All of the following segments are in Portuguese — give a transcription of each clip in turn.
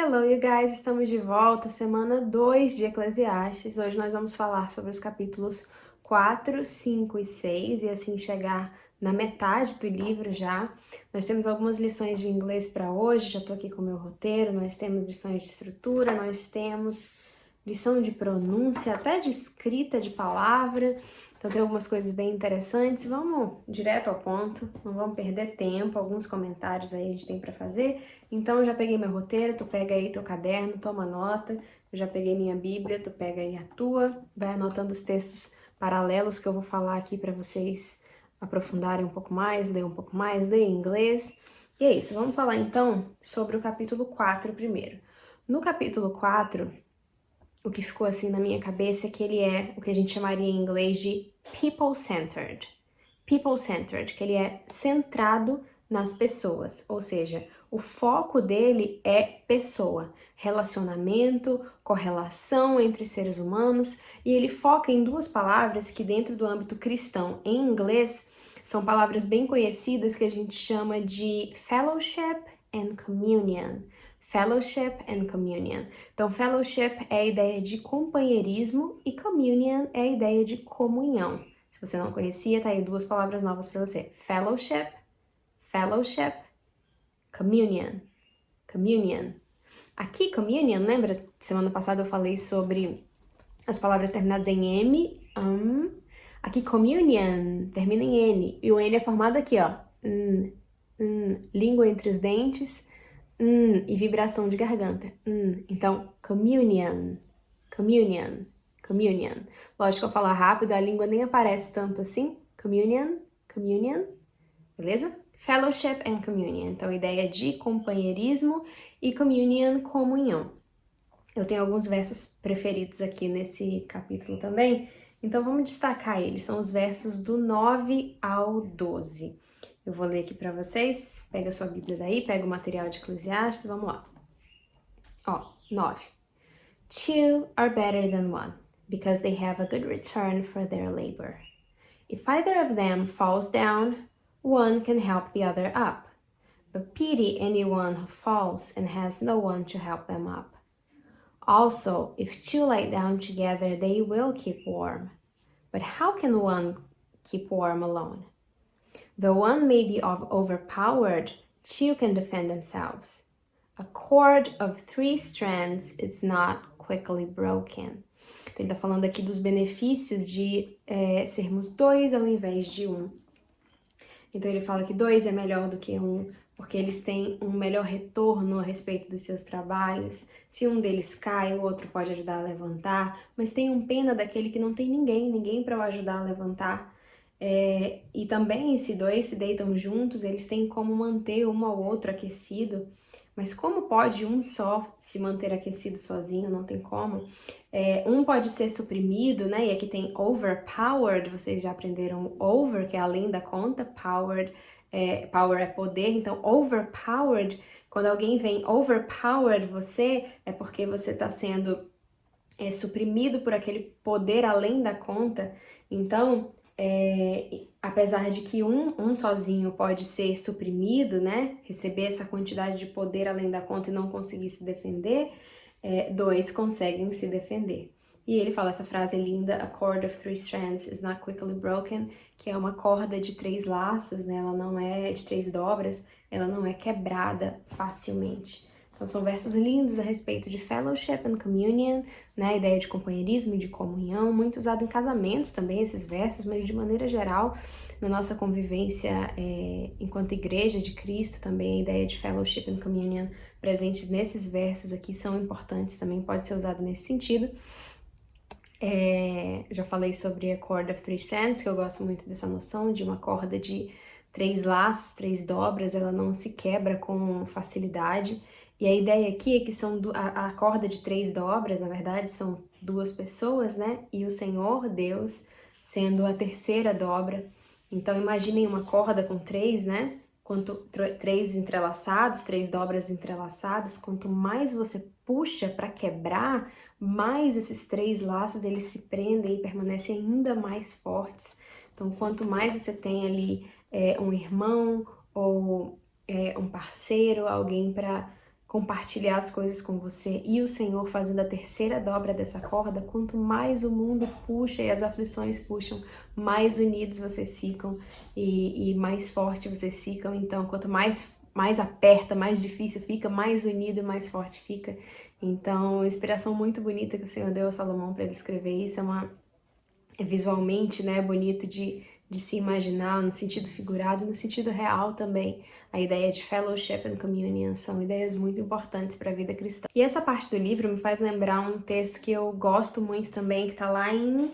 Hello, you guys! Estamos de volta, semana 2 de Eclesiastes. Hoje nós vamos falar sobre os capítulos 4, 5 e 6 e assim chegar na metade do livro já. Nós temos algumas lições de inglês para hoje, já estou aqui com o meu roteiro. Nós temos lições de estrutura, nós temos lição de pronúncia, até de escrita de palavra. Então tem algumas coisas bem interessantes. Vamos direto ao ponto, não vamos perder tempo. Alguns comentários aí a gente tem para fazer. Então eu já peguei meu roteiro, tu pega aí teu caderno, toma nota. Eu já peguei minha Bíblia, tu pega aí a tua, vai anotando os textos paralelos que eu vou falar aqui para vocês aprofundarem um pouco mais, ler um pouco mais, ler em inglês. E é isso, vamos falar então sobre o capítulo 4 primeiro. No capítulo 4, o que ficou assim na minha cabeça é que ele é o que a gente chamaria em inglês de people-centered. People-centered, que ele é centrado nas pessoas, ou seja, o foco dele é pessoa, relacionamento, correlação entre seres humanos, e ele foca em duas palavras que dentro do âmbito cristão, em inglês, são palavras bem conhecidas que a gente chama de fellowship and communion. Fellowship and communion. Então, fellowship é a ideia de companheirismo e communion é a ideia de comunhão. Se você não conhecia, tá aí duas palavras novas para você. Fellowship, fellowship, communion, communion. Aqui, communion, lembra? Semana passada eu falei sobre as palavras terminadas em M. Aqui, communion, termina em N. E o N é formado aqui, ó. Língua entre os dentes. E vibração de garganta. Então, communion, communion, communion. Lógico que eu falar rápido, a língua nem aparece tanto assim. Communion, communion, beleza? Fellowship and communion. Então, ideia de companheirismo e communion, comunhão. Eu tenho alguns versos preferidos aqui nesse capítulo também, então vamos destacar eles. São os versos do 9 ao 12. Eu vou ler aqui para vocês. Pega a sua Bíblia daí, pega o material de Eclesiastes, vamos lá. Ó, 9. Two are better than one, because they have a good return for their labor. If either of them falls down, one can help the other up. But pity anyone who falls and has no one to help them up. Also, if two lie down together, they will keep warm. But how can one keep warm alone? Though one may be overpowered, two can defend themselves. A cord of 3 strands is not quickly broken. Ele está falando aqui dos benefícios de sermos dois ao invés de um. Então ele fala que 2 é melhor do que 1, porque eles têm um melhor retorno a respeito dos seus trabalhos. Se um deles cai, o outro pode ajudar a levantar, mas tenham pena daquele que não tem ninguém para o ajudar a levantar. E também, se 2 se deitam juntos, eles têm como manter um ao outro aquecido. Mas como pode um só se manter aquecido sozinho? Não tem como. Um pode ser suprimido, né? E aqui tem overpowered, vocês já aprenderam over, que é além da conta, powered, power é poder, então overpowered, quando alguém vem overpowered você, é porque você está sendo suprimido por aquele poder além da conta. Então, apesar de que um sozinho pode ser suprimido, né, receber essa quantidade de poder além da conta e não conseguir se defender, 2 conseguem se defender. E ele fala essa frase linda, a cord of 3 strands is not quickly broken, que é uma corda de 3 laços, né, ela não é de 3 dobras, ela não é quebrada facilmente. Então são versos lindos a respeito de fellowship and communion, né, a ideia de companheirismo e de comunhão, muito usado em casamentos também esses versos, mas de maneira geral, na nossa convivência enquanto igreja de Cristo, também a ideia de fellowship and communion presentes nesses versos aqui são importantes, também pode ser usado nesse sentido. Já falei sobre a cord of 3 strands, que eu gosto muito dessa noção de uma corda de 3 laços, 3 dobras, ela não se quebra com facilidade. E a ideia aqui é que a corda de 3 dobras, na verdade, são 2 pessoas, né? E o Senhor, Deus, sendo a terceira dobra. Então, imaginem uma corda com 3, né? 3 entrelaçados, 3 dobras entrelaçadas, quanto mais você puxa para quebrar, mais esses 3 laços eles se prendem e permanecem ainda mais fortes. Então, quanto mais você tem ali um irmão ou um parceiro, alguém para compartilhar as coisas com você e o Senhor fazendo a terceira dobra dessa corda, quanto mais o mundo puxa e as aflições puxam, mais unidos vocês ficam e mais forte vocês ficam. Então, quanto mais aperta, mais difícil fica, mais unido e mais forte fica. Então, inspiração muito bonita que o Senhor deu a Salomão para ele escrever isso. É visualmente, né, bonito de se imaginar, no sentido figurado e no sentido real também. A ideia de fellowship and communion são ideias muito importantes para a vida cristã. E essa parte do livro me faz lembrar um texto que eu gosto muito também, que está lá em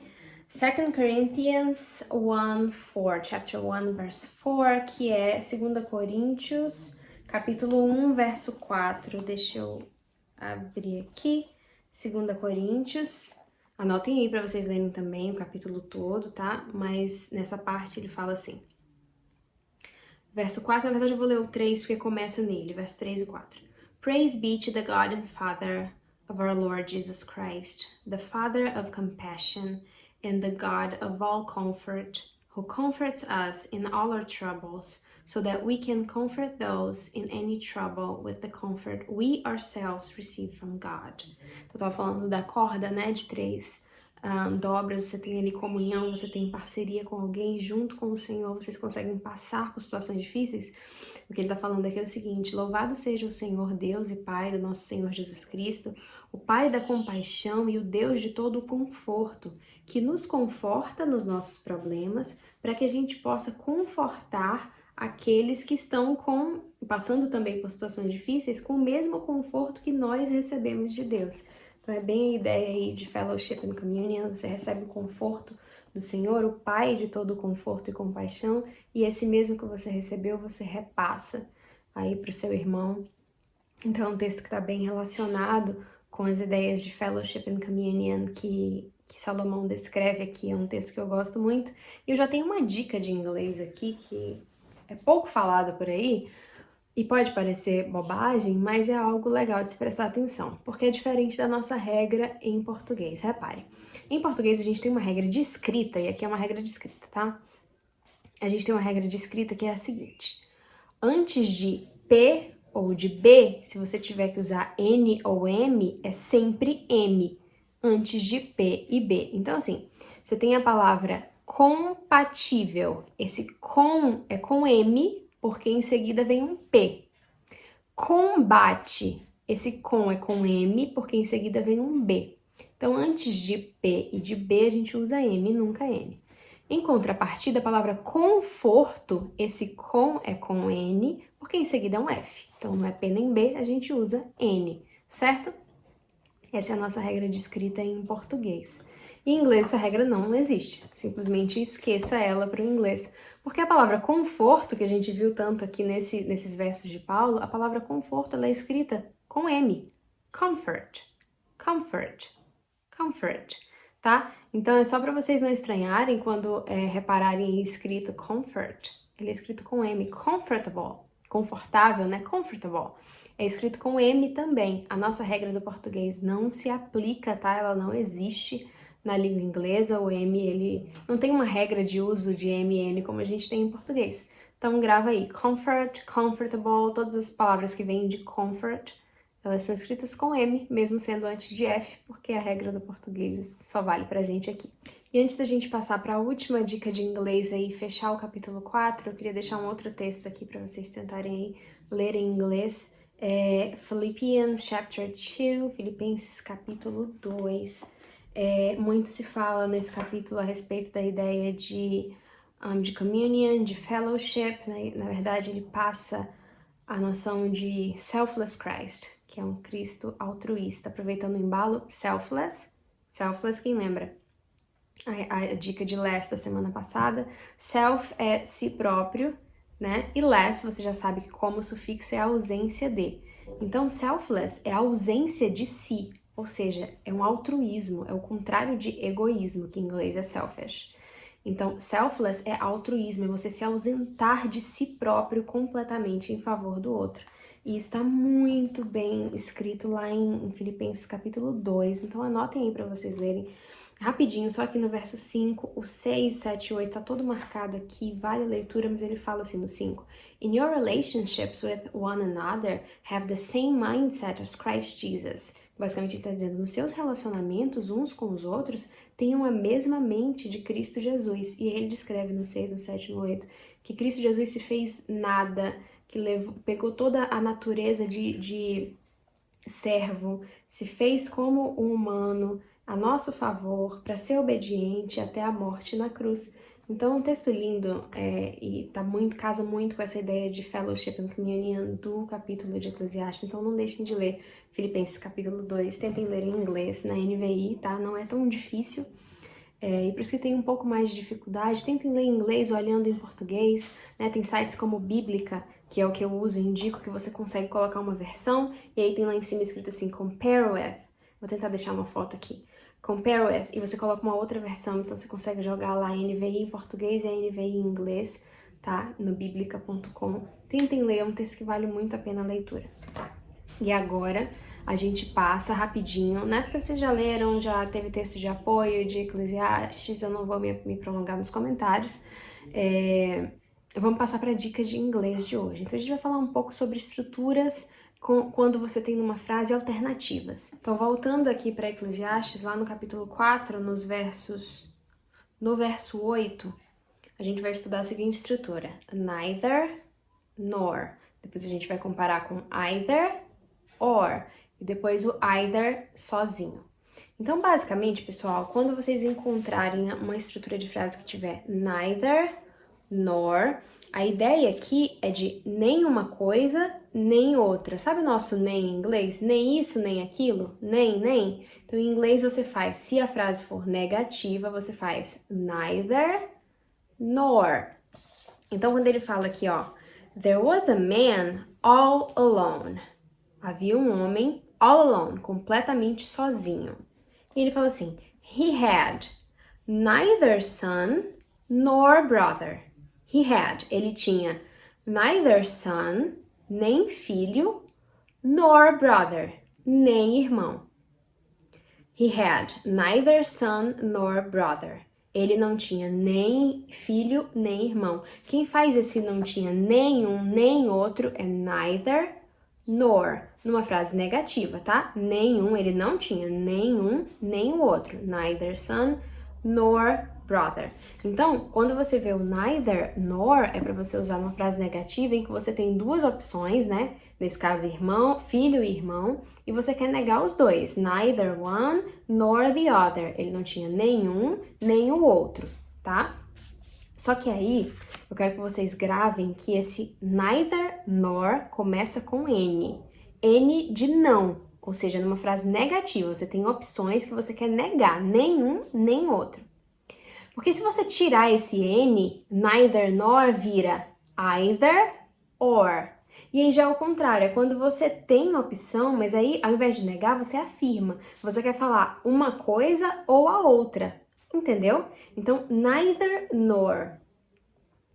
2 Corinthians 1:4, chapter 1, verse 4, que é 2 Coríntios, capítulo 1, verso 4. Deixa eu abrir aqui. 2 Coríntios. Anotem aí para vocês lerem também o capítulo todo, tá? Mas nessa parte ele fala assim. Verso 4, na verdade eu vou ler o 3 porque começa nele, verso 3 e 4. Praise be to the God and Father of our Lord Jesus Christ, the Father of compassion and the God of all comfort, who comforts us in all our troubles, so that we can comfort those in any trouble with the comfort we ourselves receive from God. Eu tava falando da corda, né, de 3 dobras, você tem ali comunhão, você tem parceria com alguém, junto com o Senhor, vocês conseguem passar por situações difíceis. O que ele está falando aqui é o seguinte: louvado seja o Senhor Deus e Pai do nosso Senhor Jesus Cristo, o Pai da compaixão e o Deus de todo o conforto, que nos conforta nos nossos problemas, para que a gente possa confortar aqueles que estão passando também por situações difíceis com o mesmo conforto que nós recebemos de Deus. Então é bem a ideia aí de fellowship and communion, você recebe o conforto do Senhor, o Pai de todo o conforto e compaixão, e esse mesmo que você recebeu, você repassa aí para o seu irmão. Então é um texto que está bem relacionado com as ideias de fellowship and communion que Salomão descreve aqui. É um texto que eu gosto muito. E eu já tenho uma dica de inglês aqui que é pouco falada por aí, e pode parecer bobagem, mas é algo legal de se prestar atenção, porque é diferente da nossa regra em português. Repare, em português a gente tem uma regra de escrita, e aqui é uma regra de escrita, tá? A gente tem uma regra de escrita que é a seguinte: antes de P ou de B, se você tiver que usar N ou M, é sempre M, antes de P e B. Então, assim, você tem a palavra compatível, esse com é com M, porque em seguida vem um P. Combate, esse com é com M, porque em seguida vem um B. Então, antes de P e de B, a gente usa M, nunca N. Em contrapartida, a palavra conforto, esse com é com N, porque em seguida é um F. Então, não é P nem B, a gente usa N, certo? Essa é a nossa regra de escrita em português. Em inglês, essa regra não existe. Simplesmente esqueça ela para o inglês. Porque a palavra conforto, que a gente viu tanto aqui nesses versos de Paulo, a palavra conforto ela é escrita com M. Comfort. Comfort. Comfort. Tá? Então é só para vocês não estranharem quando repararem em escrito comfort. Ele é escrito com M. Comfortable. Confortável, né? Comfortable. É escrito com M também. A nossa regra do português não se aplica, tá? Ela não existe na língua inglesa. O M, ele não tem uma regra de uso de M e N como a gente tem em português. Então grava aí, comfort, comfortable, todas as palavras que vêm de comfort, elas são escritas com M, mesmo sendo antes de F, porque a regra do português só vale pra gente aqui. E antes da gente passar para a última dica de inglês aí, fechar o capítulo 4, eu queria deixar um outro texto aqui para vocês tentarem aí ler em inglês. Philippians chapter 2, Filipenses capítulo 2. Muito se fala nesse capítulo a respeito da ideia de communion, de fellowship, né? Na verdade ele passa a noção de selfless Christ, que é um Cristo altruísta, aproveitando o embalo, selfless, quem lembra? A dica de less da semana passada, self é si próprio, né? E less, você já sabe que como sufixo é a ausência de. Então, selfless é a ausência de si, ou seja, é um altruísmo, é o contrário de egoísmo, que em inglês é selfish. Então, selfless é altruísmo, é você se ausentar de si próprio completamente em favor do outro. E está muito bem escrito lá em Filipenses capítulo 2, então anotem aí para vocês lerem. Rapidinho, só aqui no verso 5, o 6, 7 e 8 tá todo marcado aqui, vale a leitura, mas ele fala assim no 5. In your relationships with one another, have the same mindset as Christ Jesus. Basicamente ele está dizendo, nos seus relacionamentos uns com os outros, tenham a mesma mente de Cristo Jesus. E ele descreve no 6, no 7 e no 8, que Cristo Jesus se fez nada, que pegou toda a natureza de servo, se fez como um humano, a nosso favor, para ser obediente até a morte na cruz. Então, um texto lindo e casa muito com essa ideia de fellowship and communion do capítulo de Eclesiastes. Então, não deixem de ler Filipenses capítulo 2. Tentem ler em inglês, na NVI, tá? Não é tão difícil. E para os que têm um pouco mais de dificuldade, tentem ler em inglês olhando em português, né? Tem sites como Bíblica, que é o que eu uso e indico, que você consegue colocar uma versão, e aí tem lá em cima escrito assim, compare with. Vou tentar deixar uma foto aqui. Compare with, e você coloca uma outra versão, então você consegue jogar lá a NVI em português e a NVI em inglês, tá? No biblica.com. Tentem ler, é um texto que vale muito a pena a leitura. E agora a gente passa rapidinho, né? Porque vocês já leram, já teve texto de apoio de Eclesiastes, eu não vou me prolongar nos comentários. Vamos passar para a dica de inglês de hoje. Então a gente vai falar um pouco sobre estruturas quando você tem numa frase alternativas. Então voltando aqui para Eclesiastes, lá no capítulo 4, no verso 8, a gente vai estudar a seguinte estrutura: neither, nor. Depois a gente vai comparar com either, or, e depois o either sozinho. Então, basicamente, pessoal, quando vocês encontrarem uma estrutura de frase que tiver neither, nor, a ideia aqui é de nem uma coisa, nem outra. Sabe o nosso nem em inglês? Nem isso, nem aquilo? Nem. Então, em inglês você faz, se a frase for negativa, você faz neither, nor. Então, quando ele fala aqui, ó, there was a man all alone. Havia um homem all alone, completamente sozinho. E ele fala assim, he had neither son nor brother. Ele tinha neither son, nem filho, nor brother, nem irmão. He had neither son nor brother. Ele não tinha nem filho, nem irmão. Quem faz esse não tinha nenhum, nem outro é neither, nor. Numa frase negativa, tá? Nenhum, ele não tinha nenhum, nem o outro. Neither son nor brother. Então, quando você vê o neither, nor, é para você usar uma frase negativa em que você tem duas opções, né? Nesse caso, irmão, filho e irmão, e você quer negar os dois. Neither one nor the other. Ele não tinha nenhum, nem o outro, tá? Só que aí, eu quero que vocês gravem que esse neither nor começa com N. N de não, ou seja, numa frase negativa, você tem opções que você quer negar, nenhum, nem outro. Porque se você tirar esse N, neither nor vira either or. E aí já é o contrário, é quando você tem opção, mas aí ao invés de negar, você afirma. Você quer falar uma coisa ou a outra, entendeu? Então, neither nor.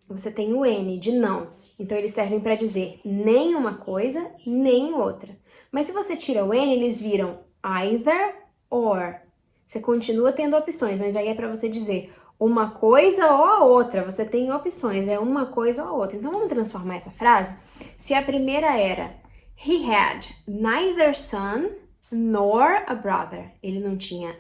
Você tem o N de não. Então, eles servem para dizer nem uma coisa, nem outra. Mas se você tira o N, eles viram either or. Você continua tendo opções, mas aí é para você dizer uma coisa ou a outra. Você tem opções, é uma coisa ou a outra. Então, vamos transformar essa frase? Se a primeira era he had neither son nor a brother. Ele não tinha,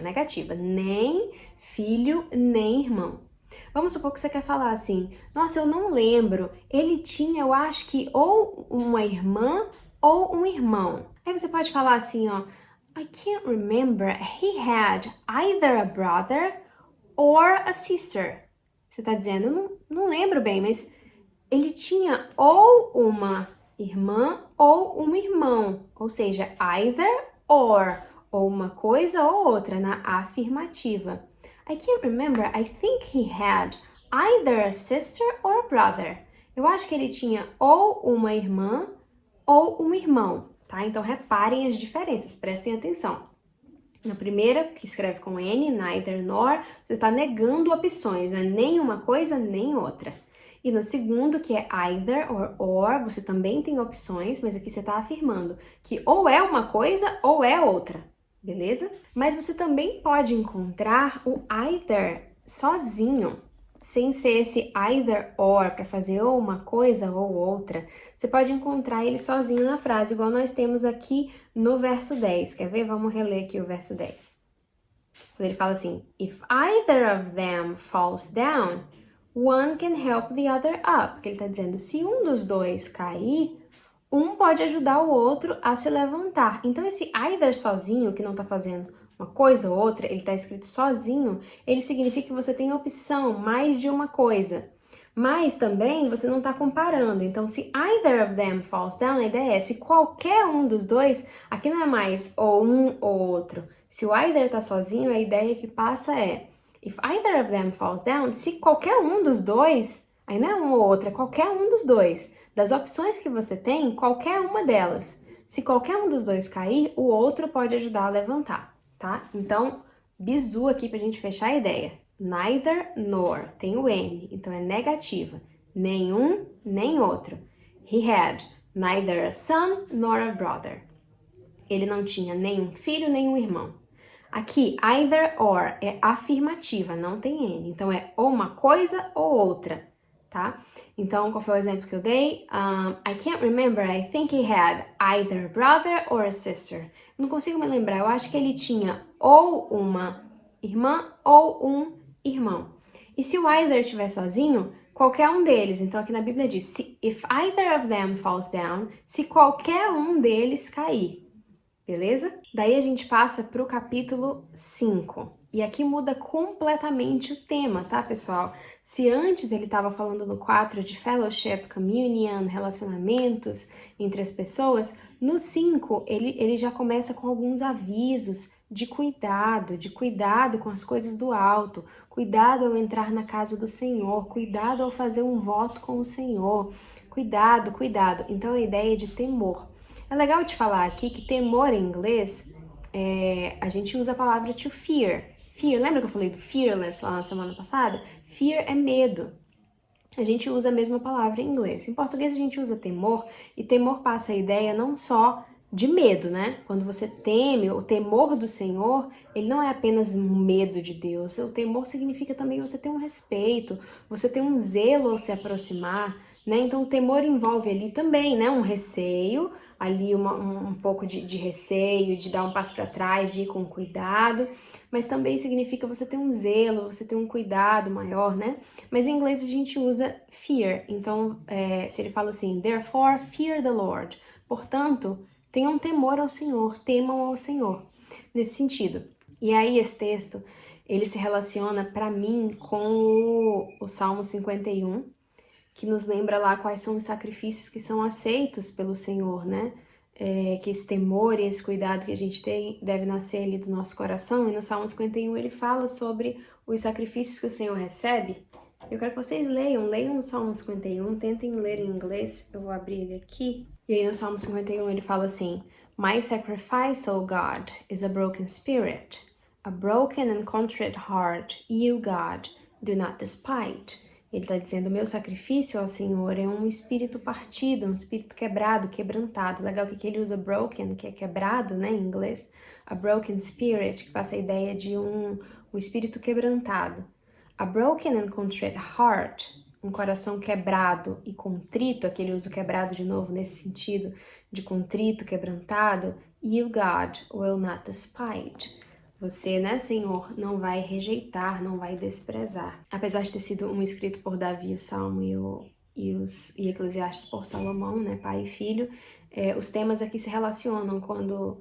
negativa, nem filho, nem irmão. Vamos supor que você quer falar assim, nossa, eu não lembro, ele tinha, eu acho que ou uma irmã ou um irmão. Aí você pode falar assim, ó, I can't remember, he had either a brother or a sister. Você tá dizendo, eu não lembro bem, mas ele tinha ou uma irmã ou um irmão. Ou seja, either or, ou uma coisa ou outra, na afirmativa. I can't remember, I think he had either a sister or a brother. Eu acho que ele tinha ou uma irmã ou um irmão, tá? Então reparem as diferenças, prestem atenção. Na primeira, que escreve com N, neither nor, você está negando opções, né? Nem uma coisa, nem outra. E no segundo, que é either or, você também tem opções, mas aqui você está afirmando que ou é uma coisa ou é outra. beleza? Mas você também pode encontrar o either sozinho, sem ser esse either or, para fazer ou uma coisa ou outra. Você pode encontrar ele sozinho na frase, igual nós temos aqui no verso 10. Quer ver? Vamos reler aqui o verso 10. Quando ele fala assim, if either of them falls down, one can help the other up. Porque ele está dizendo, se um dos dois cair, um pode ajudar o outro a se levantar. Então, esse either sozinho, que não está fazendo uma coisa ou outra, ele está escrito sozinho, ele significa que você tem opção, mais de uma coisa. Mas também você não está comparando. Então, se either of them falls down, a ideia é se qualquer um dos dois, aqui não é mais ou um ou outro. Se o either está sozinho, a ideia que passa é if either of them falls down, se qualquer um dos dois, aí não é um ou outro, é qualquer um dos dois. Das opções que você tem, qualquer uma delas. Se qualquer um dos dois cair, o outro pode ajudar a levantar, tá? Então, bizu aqui pra gente fechar a ideia. Neither nor, tem o N, então é negativa. Nenhum, nem outro. He had neither a son nor a brother. Ele não tinha nenhum filho, nem um irmão. Aqui, either or é afirmativa, não tem N. Então, é ou uma coisa ou outra, tá? Então, qual foi o exemplo que eu dei? I can't remember, I think he had either a brother or a sister. Não consigo me lembrar, eu acho que ele tinha ou uma irmã ou um irmão. E se o either estiver sozinho, qualquer um deles. Então, aqui na Bíblia diz, if either of them falls down, se qualquer um deles cair. Beleza? Daí a gente passa para o capítulo 5. E aqui muda completamente o tema, tá, pessoal? Se antes ele estava falando no 4 de fellowship, communion, relacionamentos entre as pessoas, no 5 ele já começa com alguns avisos de cuidado com as coisas do alto, cuidado ao entrar na casa do Senhor, cuidado ao fazer um voto com o Senhor, cuidado. Então a ideia é de temor. É legal te falar aqui que temor em inglês, a gente usa a palavra to fear. Fear, lembra que eu falei do fearless lá na semana passada? Fear é medo. A gente usa a mesma palavra em inglês. Em português a gente usa temor, e temor passa a ideia não só de medo, né? Quando você teme, o temor do Senhor, ele não é apenas um medo de Deus. O temor significa também você ter um respeito, você ter um zelo ao se aproximar, né? Então o temor envolve ali também, né? Um receio, ali um pouco de receio, de dar um passo para trás, de ir com cuidado, mas também significa você ter um zelo, você ter um cuidado maior, né? Mas em inglês a gente usa fear, então se ele fala assim, therefore fear the Lord, portanto, tenham temor ao Senhor, temam ao Senhor, nesse sentido. E aí esse texto, ele se relaciona para mim com o Salmo 51, que nos lembra lá quais são os sacrifícios que são aceitos pelo Senhor, né? Que esse temor e esse cuidado que a gente tem deve nascer ali do nosso coração. E no Salmo 51 ele fala sobre os sacrifícios que o Senhor recebe. Eu quero que vocês leiam o Salmo 51, tentem ler em inglês, eu vou abrir ele aqui. E aí no Salmo 51 ele fala assim, My sacrifice, O God, is a broken spirit, a broken and contrite heart, you, God, do not despite. Ele está dizendo, meu sacrifício ao Senhor é um espírito partido, um espírito quebrado, quebrantado. Legal que ele usa broken, que é quebrado, né, em inglês. A broken spirit, que passa a ideia de um espírito quebrantado. A broken and contrite heart, um coração quebrado e contrito, aquele uso quebrado de novo nesse sentido de contrito, quebrantado. You, God, will not despite. Você, né, Senhor, não vai rejeitar, não vai desprezar. Apesar de ter sido um escrito por Davi, o Salmo e Eclesiastes por Salomão, né, pai e filho, os temas aqui se relacionam quando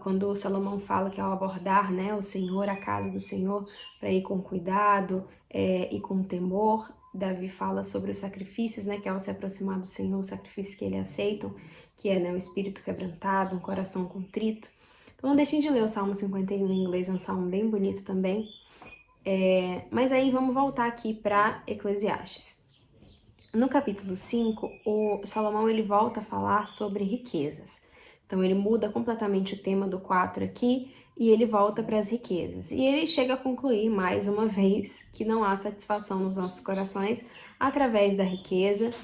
quando Salomão fala que ao abordar, né, o Senhor, a casa do Senhor, para ir com cuidado e com temor. Davi fala sobre os sacrifícios, né, que ao se aproximar do Senhor, os sacrifícios que ele aceita, que é, né, o espírito quebrantado, um coração contrito. Então não deixem de ler o Salmo 51 em inglês, é um salmo bem bonito também. Mas aí vamos voltar aqui para Eclesiastes. No capítulo 5, o Salomão ele volta a falar sobre riquezas. Então ele muda completamente o tema do 4 aqui e ele volta para as riquezas. E ele chega a concluir mais uma vez que não há satisfação nos nossos corações através da riqueza.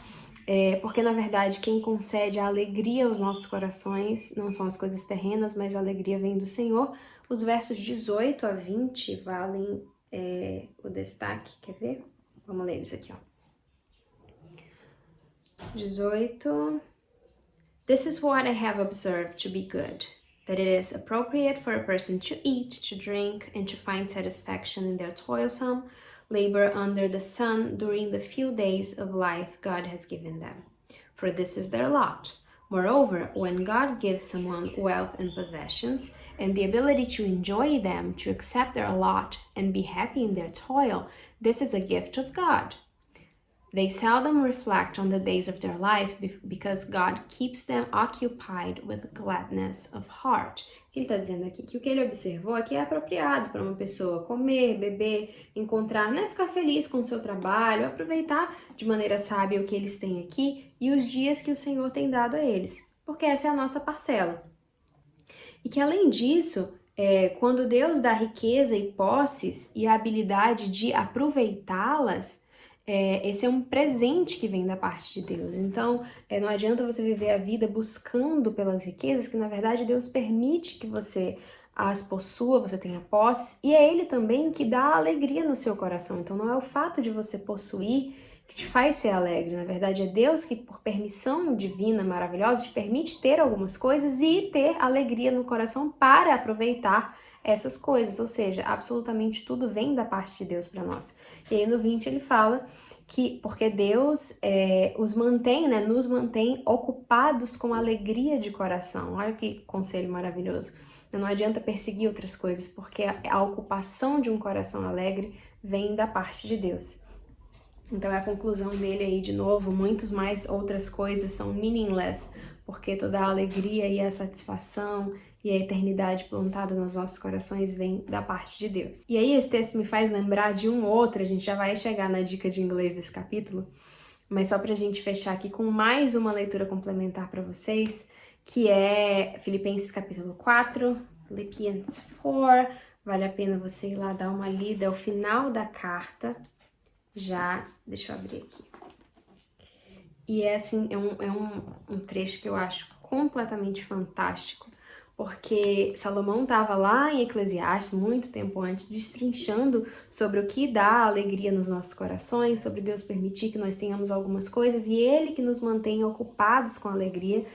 Porque na verdade quem concede a alegria aos nossos corações não são as coisas terrenas, mas a alegria vem do Senhor. Os versos 18 a 20 valem o destaque, quer ver? Vamos ler eles aqui, ó. 18. This is what I have observed to be good, that it is appropriate for a person to eat, to drink, and to find satisfaction in their toilsome labor under the sun during the few days of life God has given them. For this is their lot. Moreover, when God gives someone wealth and possessions, and the ability to enjoy them, to accept their lot, and be happy in their toil, this is a gift of God. They seldom reflect on the days of their life because God keeps them occupied with gladness of heart. O que ele está dizendo aqui? Que o que ele observou aqui é apropriado para uma pessoa comer, beber, encontrar, né? Ficar feliz com o seu trabalho, aproveitar de maneira sábia o que eles têm aqui e os dias que o Senhor tem dado a eles, porque essa é a nossa parcela. E que além disso, quando Deus dá riqueza e posses e a habilidade de aproveitá-las, esse é um presente que vem da parte de Deus. Então, não adianta você viver a vida buscando pelas riquezas, que na verdade Deus permite que você as possua, você tenha posses, e é Ele também que dá alegria no seu coração. Então, não é o fato de você possuir que te faz ser alegre. Na verdade, é Deus que, por permissão divina, maravilhosa, te permite ter algumas coisas e ter alegria no coração para aproveitar essas coisas. Ou seja, absolutamente tudo vem da parte de Deus para nós. E aí no 20 ele fala que porque Deus os mantém, né, nos mantém ocupados com alegria de coração. Olha que conselho maravilhoso. Não adianta perseguir outras coisas, porque a ocupação de um coração alegre vem da parte de Deus. Então é a conclusão dele aí de novo, muitas mais outras coisas são meaningless, porque toda a alegria e a satisfação e a eternidade plantada nos nossos corações vem da parte de Deus. E aí esse texto me faz lembrar de um outro, a gente já vai chegar na dica de inglês desse capítulo, mas só pra gente fechar aqui com mais uma leitura complementar para vocês, que é Filipenses capítulo 4, Philippians 4, vale a pena você ir lá dar uma lida ao final da carta. Já, deixa eu abrir aqui. E é assim, um trecho que eu acho completamente fantástico, porque Salomão estava lá em Eclesiastes, muito tempo antes, destrinchando sobre o que dá alegria nos nossos corações, sobre Deus permitir que nós tenhamos algumas coisas, e Ele que nos mantém ocupados com alegria.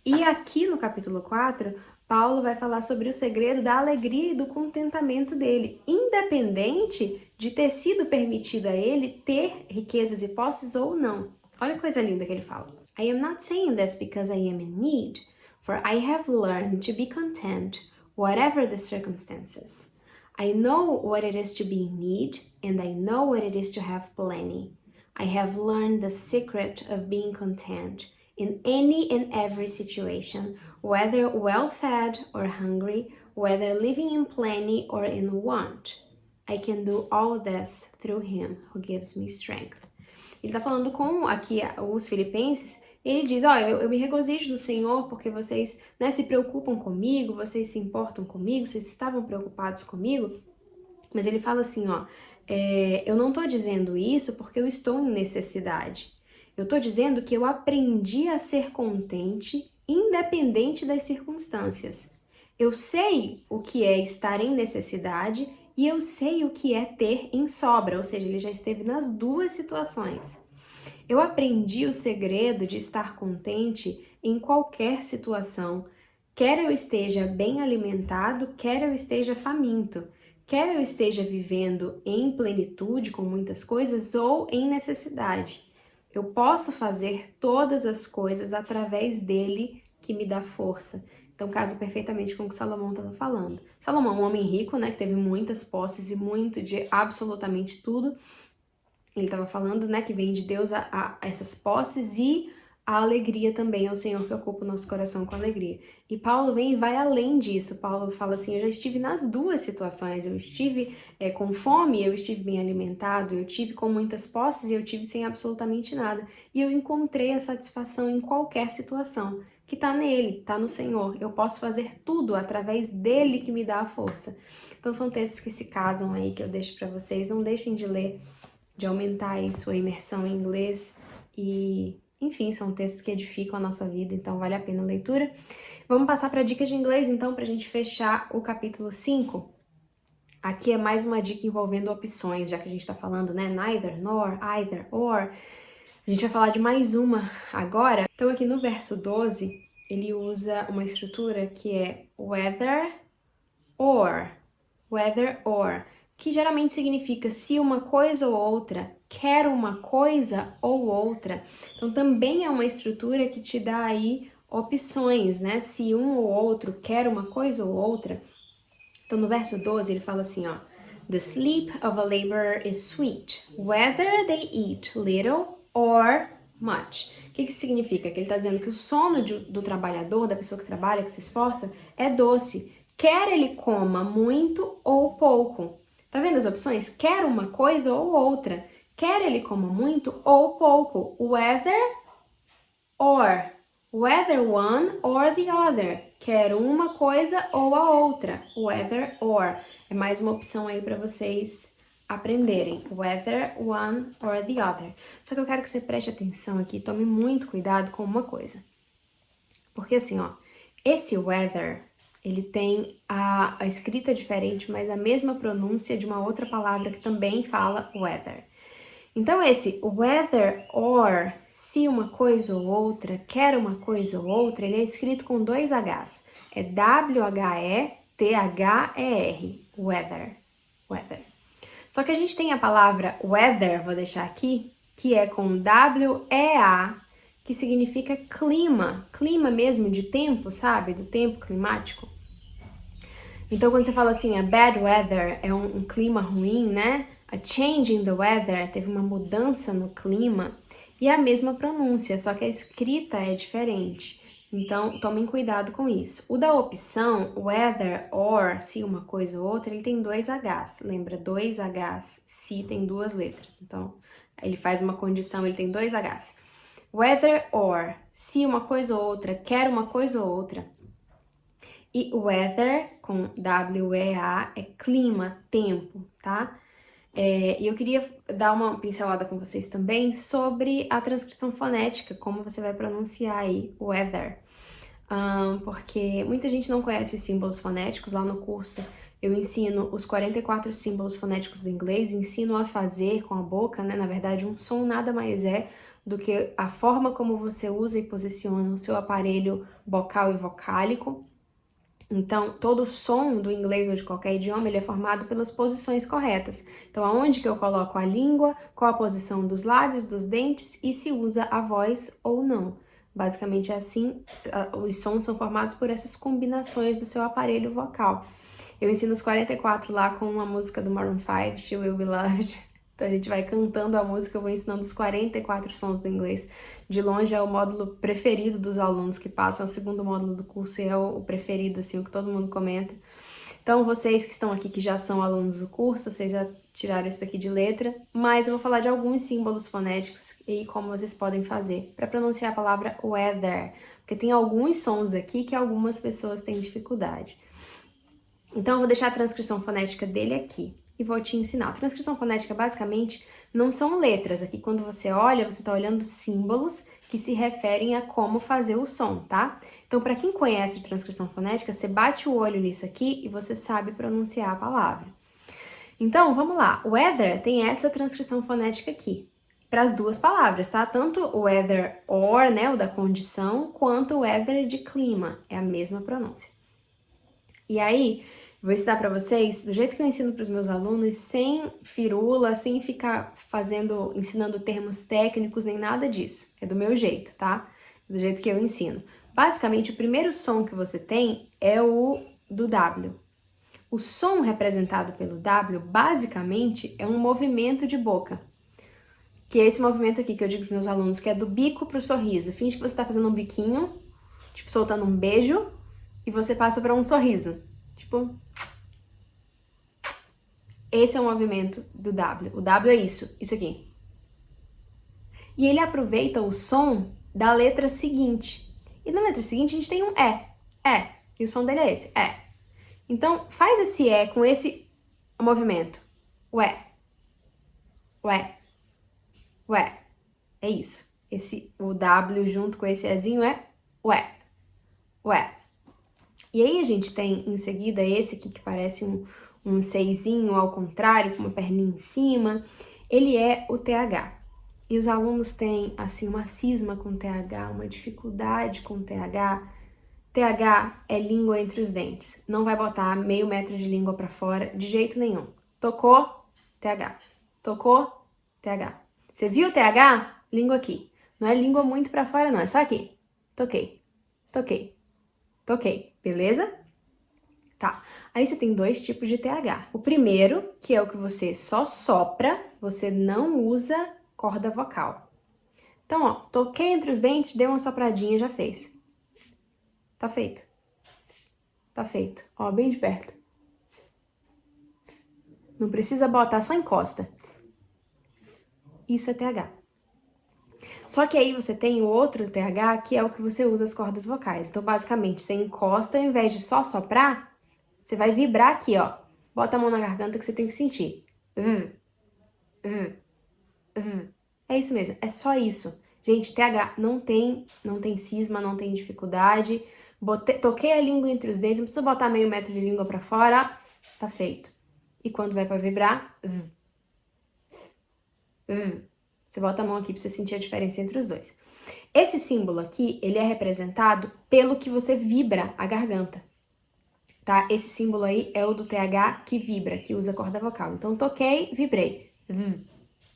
E aqui no capítulo 4, Paulo vai falar sobre o segredo da alegria e do contentamento dele, independente de ter sido permitido a ele ter riquezas e posses ou não. Olha que coisa linda que ele fala. I am not saying this because I am in need, for I have learned to be content, whatever the circumstances. I know what it is to be in need, and I know what it is to have plenty. I have learned the secret of being content in any and every situation, whether well-fed or hungry, whether living in plenty or in want. I can do all this through Him who gives me strength. Ele está falando com aqui os filipenses, ele diz, eu me regozijo no Senhor porque vocês, né, se preocupam comigo, vocês se importam comigo, vocês estavam preocupados comigo, mas ele fala assim, eu não estou dizendo isso porque eu estou em necessidade. Eu estou dizendo que eu aprendi a ser contente, independente das circunstâncias. Eu sei o que é estar em necessidade e eu sei o que é ter em sobra, ou seja, ele já esteve nas duas situações. Eu aprendi o segredo de estar contente em qualquer situação, quer eu esteja bem alimentado, quer eu esteja faminto, quer eu esteja vivendo em plenitude com muitas coisas ou em necessidade. Eu posso fazer todas as coisas através dele que me dá força. Então, casa perfeitamente com o que Salomão estava falando. Salomão, um homem rico, né, que teve muitas posses e muito de absolutamente tudo. Ele estava falando, né, que vem de Deus a essas posses e a alegria também, é o Senhor que ocupa o nosso coração com alegria. E Paulo vem e vai além disso. Paulo fala assim, eu já estive nas duas situações. Eu estive com fome, eu estive bem alimentado, eu estive com muitas posses e eu estive sem absolutamente nada. E eu encontrei a satisfação em qualquer situação, que está nele, está no Senhor. Eu posso fazer tudo através dele que me dá a força. Então são textos que se casam aí, que eu deixo para vocês. Não deixem de ler, de aumentar aí sua imersão em inglês e enfim, são textos que edificam a nossa vida, então vale a pena a leitura. Vamos passar para dicas de inglês, então, para a gente fechar o capítulo 5. Aqui é mais uma dica envolvendo opções, já que a gente está falando, né? Neither, nor, either, or. A gente vai falar de mais uma agora. Então, aqui no verso 12, ele usa uma estrutura que é whether or. Whether or, que geralmente significa se uma coisa ou outra, quer uma coisa ou outra. Então, também é uma estrutura que te dá aí opções, né? Se um ou outro quer uma coisa ou outra. Então, no verso 12, ele fala assim, ó. The sleep of a laborer is sweet, whether they eat little or much. O que significa? Que ele está dizendo que o sono do trabalhador, da pessoa que trabalha, que se esforça, é doce. Quer ele coma muito ou pouco. Tá vendo as opções? Quer uma coisa ou outra. Quer ele coma muito ou pouco. Whether or. Whether one or the other. Quer uma coisa ou a outra. Whether or. É mais uma opção aí para vocês aprenderem. Whether one or the other. Só que eu quero que você preste atenção aqui, tome muito cuidado com uma coisa. Porque assim, ó, esse whether, ele tem a escrita diferente, mas a mesma pronúncia de uma outra palavra que também fala weather. Então esse whether or, se uma coisa ou outra, quer uma coisa ou outra, ele é escrito com dois Hs. É W-H-E-T-H-E-R, weather, weather. Só que a gente tem a palavra weather, vou deixar aqui, que é com W-E-A, que significa clima, clima mesmo de tempo, sabe? Do tempo climático. Então, quando você fala assim, a bad weather é um clima ruim, né? A change in the weather, teve uma mudança no clima. E é a mesma pronúncia, só que a escrita é diferente. Então, tomem cuidado com isso. O da opção, whether or, se uma coisa ou outra, ele tem dois Hs. Lembra? Dois Hs, se tem duas letras. Então, ele faz uma condição, ele tem dois Hs. Whether or, se uma coisa ou outra, quer uma coisa ou outra. E weather, com W-E-A, é clima, tempo, tá? E eu queria dar uma pincelada com vocês também sobre a transcrição fonética, como você vai pronunciar aí weather. Porque muita gente não conhece os símbolos fonéticos. Lá no curso eu ensino os 44 símbolos fonéticos do inglês, ensino a fazer com a boca, né? Na verdade, um som nada mais é do que a forma como você usa e posiciona o seu aparelho bocal e vocálico. Então, todo som do inglês ou de qualquer idioma, ele é formado pelas posições corretas. Então, aonde que eu coloco a língua, qual a posição dos lábios, dos dentes e se usa a voz ou não. Basicamente é assim, os sons são formados por essas combinações do seu aparelho vocal. Eu ensino os 44 lá com uma música do Maroon 5, She Will Be Loved. Então a gente vai cantando a música, eu vou ensinando os 44 sons do inglês. De longe é o módulo preferido dos alunos que passam, é o segundo módulo do curso e é o preferido, assim, o que todo mundo comenta. Então vocês que estão aqui, que já são alunos do curso, vocês já tiraram isso daqui de letra, mas eu vou falar de alguns símbolos fonéticos e como vocês podem fazer para pronunciar a palavra weather, porque tem alguns sons aqui que algumas pessoas têm dificuldade. Então eu vou deixar a transcrição fonética dele aqui e vou te ensinar. A transcrição fonética, basicamente, não são letras. Aqui, quando você olha, você está olhando símbolos que se referem a como fazer o som, tá? Então, para quem conhece transcrição fonética, você bate o olho nisso aqui e você sabe pronunciar a palavra. Então, vamos lá. Weather tem essa transcrição fonética aqui, para as duas palavras, tá? Tanto o weather or, né, o da condição, quanto o weather de clima. É a mesma pronúncia. E aí, vou ensinar para vocês do jeito que eu ensino para os meus alunos, sem firula, sem ficar ensinando termos técnicos nem nada disso. É do meu jeito, tá? Do jeito que eu ensino. Basicamente, o primeiro som que você tem é o do W. O som representado pelo W, basicamente, é um movimento de boca. Que é esse movimento aqui que eu digo para meus alunos, que é do bico pro sorriso. Finge que você está fazendo um biquinho, tipo soltando um beijo, e você passa para um sorriso. Tipo, esse é o movimento do W. O W é isso aqui. E ele aproveita o som da letra seguinte. E na letra seguinte a gente tem um E. E o som dele é esse, E. Então, faz esse E com esse movimento. Ué. Ué. Ué. É isso. o W junto com esse Ezinho é ué, ué. E aí a gente tem em seguida esse aqui que parece um seizinho ao contrário, com uma perninha em cima. Ele é o TH. E os alunos têm, assim, uma cisma com TH, uma dificuldade com TH. TH é língua entre os dentes. Não vai botar meio metro de língua pra fora de jeito nenhum. Tocou, TH. Tocou, TH. Você viu o TH? Língua aqui. Não é língua muito pra fora, não. É só aqui. Toquei, toquei, toquei. Beleza? Tá. Aí você tem dois tipos de TH. O primeiro, que é o que você só sopra, você não usa corda vocal. Então, ó, toquei entre os dentes, deu uma sopradinha, já fez. Tá feito. Tá feito. Ó, bem de perto. Não precisa botar, só encosta. Isso é TH. Só que aí você tem o outro TH, que é o que você usa as cordas vocais. Então, basicamente, você encosta, ao invés de só soprar, você vai vibrar aqui, ó. Bota a mão na garganta que você tem que sentir. É isso mesmo, é só isso. Gente, TH não tem cisma, não tem dificuldade. Toquei a língua entre os dentes, não precisa botar meio metro de língua pra fora, tá feito. E quando vai pra vibrar, você bota a mão aqui pra você sentir a diferença entre os dois. Esse símbolo aqui, ele é representado pelo que você vibra a garganta, tá? Esse símbolo aí é o do TH que vibra, que usa corda vocal. Então, toquei, vibrei.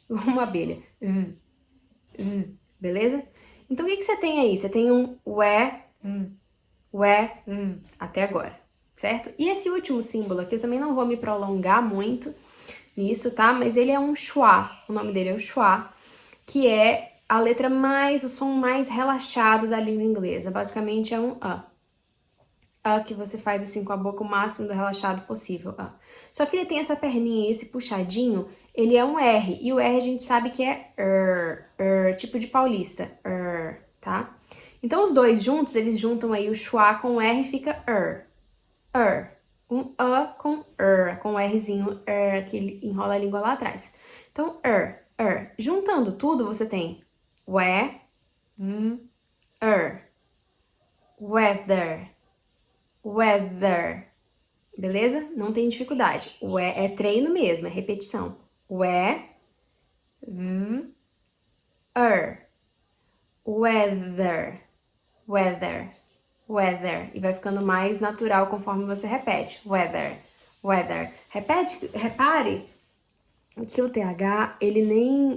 Uma abelha. Beleza? Então, o que você tem aí? Você tem um ué, até agora, certo? E esse último símbolo aqui, eu também não vou me prolongar muito nisso, tá? Mas ele é um schwa, o nome dele é o schwa, que é a letra mais, o som mais relaxado da língua inglesa. Basicamente é um A. A que você faz assim com a boca o máximo do relaxado possível, A. Só que ele tem essa perninha, esse puxadinho, ele é um R. E o R a gente sabe que é tipo de paulista, tá? Então os dois juntos, eles juntam aí o schwa com o R e fica um A com o Rzinho, que ele enrola a língua lá atrás. Então, juntando tudo, você tem ué, weather, weather, beleza? Não tem dificuldade. Ué é treino mesmo, é repetição. Ué, weather, weather, weather. E vai ficando mais natural conforme você repete. Weather, weather. Repare que o TH, ele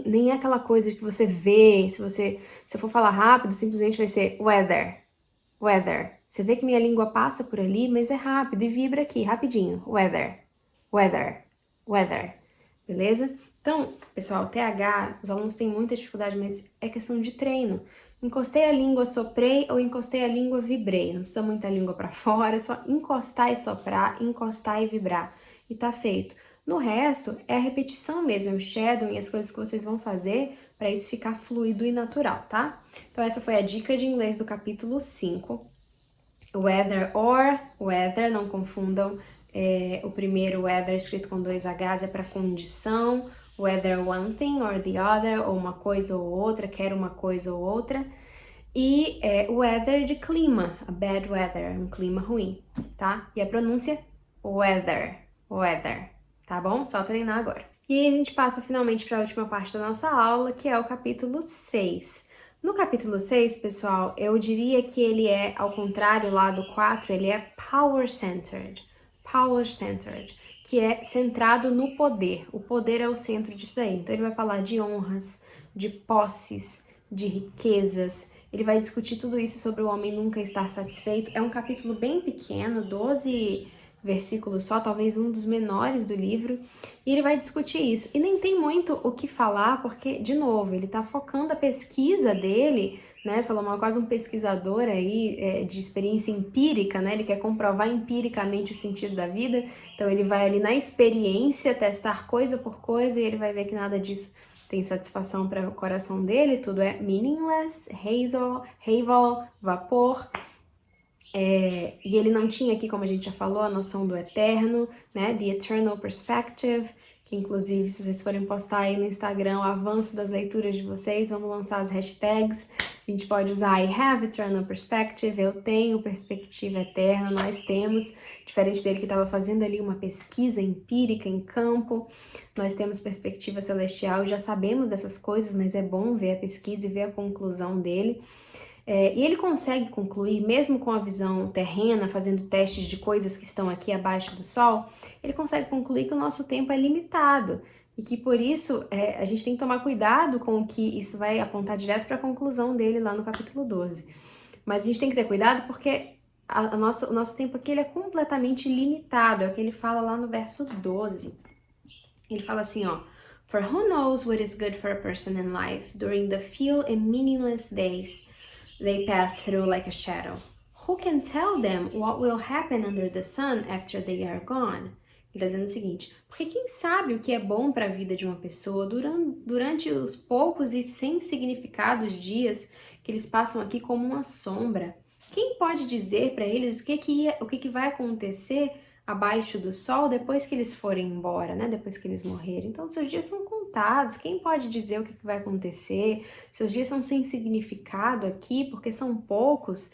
nem é aquela coisa que você vê, se eu for falar rápido, simplesmente vai ser weather, weather. Você vê que minha língua passa por ali, mas é rápido e vibra aqui, rapidinho. Weather, weather, weather. Beleza? Então, pessoal, TH, os alunos têm muita dificuldade, mas é questão de treino. Encostei a língua, soprei, ou encostei a língua, vibrei. Não precisa muita língua pra fora, é só encostar e soprar, encostar e vibrar. E tá feito. No resto, é a repetição mesmo, é o shadowing e as coisas que vocês vão fazer para isso ficar fluido e natural, tá? Então, essa foi a dica de inglês do capítulo 5. Weather or weather, não confundam. O primeiro weather escrito com 2 Hs é para condição. Whether one thing or the other, ou uma coisa ou outra, quer uma coisa ou outra. E weather de clima, a bad weather, um clima ruim, tá? E a pronúncia weather, weather. Tá bom? Só treinar agora. E aí a gente passa finalmente para a última parte da nossa aula, que é o capítulo 6. No capítulo 6, pessoal, eu diria que ele é, ao contrário lá do 4, ele é power-centered. Power-centered, que é centrado no poder. O poder é o centro disso daí. Então ele vai falar de honras, de posses, de riquezas. Ele vai discutir tudo isso sobre o homem nunca estar satisfeito. É um capítulo bem pequeno, 12 versículos só, talvez um dos menores do livro, e ele vai discutir isso. E nem tem muito o que falar, porque, de novo, ele tá focando a pesquisa dele, né? Salomão é quase um pesquisador aí de experiência empírica, né? Ele quer comprovar empiricamente o sentido da vida, então ele vai ali na experiência testar coisa por coisa e ele vai ver que nada disso tem satisfação para o coração dele, tudo é meaningless, hazel, vapor. E ele não tinha aqui, como a gente já falou, a noção do eterno, né? The eternal perspective, Inclusive, se vocês forem postar aí no Instagram o avanço das leituras de vocês, vamos lançar as hashtags. A gente pode usar I have eternal perspective, eu tenho perspectiva eterna, nós temos, diferente dele que estava fazendo ali uma pesquisa empírica em campo, nós temos perspectiva celestial, já sabemos dessas coisas, mas é bom ver a pesquisa e ver a conclusão dele. E ele consegue concluir, mesmo com a visão terrena, fazendo testes de coisas que estão aqui abaixo do Sol, ele consegue concluir que o nosso tempo é limitado e que por isso a gente tem que tomar cuidado com o que isso vai apontar direto para a conclusão dele lá no capítulo 12. Mas a gente tem que ter cuidado porque o nosso tempo aqui ele é completamente limitado, é o que ele fala lá no verso 12. Ele fala assim, ó, For who knows what is good for a person in life during the few and meaningless days they pass through like a shadow. Who can tell them what will happen under the sun after they are gone? Ele está dizendo o seguinte, porque quem sabe o que é bom para a vida de uma pessoa durante os poucos e sem significados dias que eles passam aqui como uma sombra? Quem pode dizer para eles o que vai acontecer abaixo do sol depois que eles forem embora, né? Depois que eles morrerem. Então, seus dias são contados. Quem pode dizer o que vai acontecer? Seus dias são sem significado aqui, porque são poucos.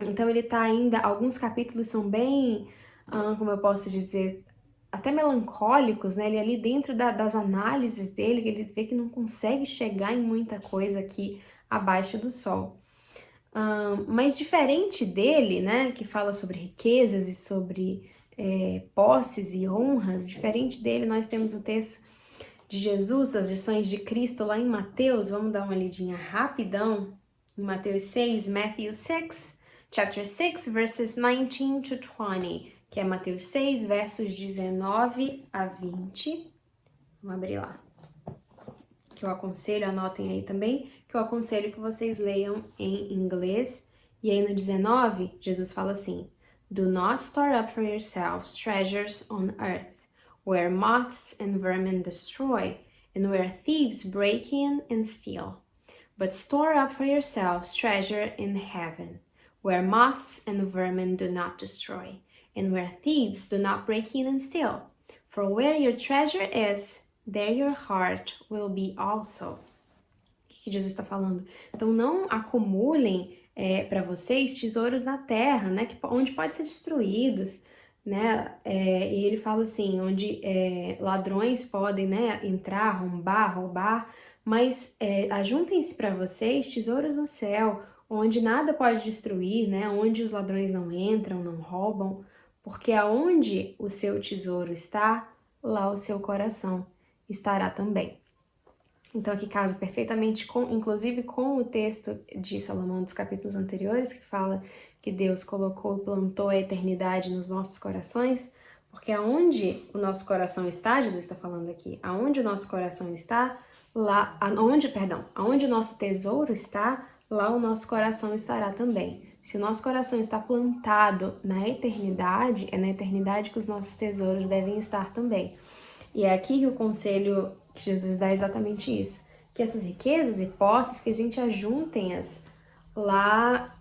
Então, ele tá ainda... Alguns capítulos são bem, como eu posso dizer, até melancólicos, né? Ele ali dentro das análises dele, ele vê que não consegue chegar em muita coisa aqui abaixo do sol. Mas diferente dele, né, que fala sobre riquezas e sobre posses e honras, diferente dele nós temos o texto de Jesus, as lições de Cristo lá em Mateus, vamos dar uma lidinha rapidão, em Mateus 6, Matthew 6, chapter 6, verses 19 to 20, que é Mateus 6, versos 19 a 20, vamos abrir lá. Que eu aconselho, anotem aí também, que eu aconselho que vocês leiam em inglês. E aí no 19, Jesus fala assim, Do not store up for yourselves treasures on earth, where moths and vermin destroy, and where thieves break in and steal. But store up for yourselves treasure in heaven, where moths and vermin do not destroy, and where thieves do not break in and steal. For where your treasure is, there your heart will be also. O que Jesus está falando? Então não acumulem para vocês tesouros na terra, né? Onde podem ser destruídos, né? E ele fala assim, onde ladrões podem, né, entrar, roubar, mas ajuntem-se para vocês tesouros no céu, onde nada pode destruir, né? Onde os ladrões não entram, não roubam, porque aonde o seu tesouro está, lá o seu coração estará também. Então aqui casa perfeitamente inclusive com o texto de Salomão dos capítulos anteriores, que fala que Deus colocou e plantou a eternidade nos nossos corações, porque aonde o nosso coração está, Jesus está falando aqui, aonde o nosso coração está, aonde o nosso tesouro está, lá o nosso coração estará também. Se o nosso coração está plantado na eternidade, é na eternidade que os nossos tesouros devem estar também. E é aqui que o conselho que Jesus dá é exatamente isso, que essas riquezas e posses, que a gente ajuntem-as lá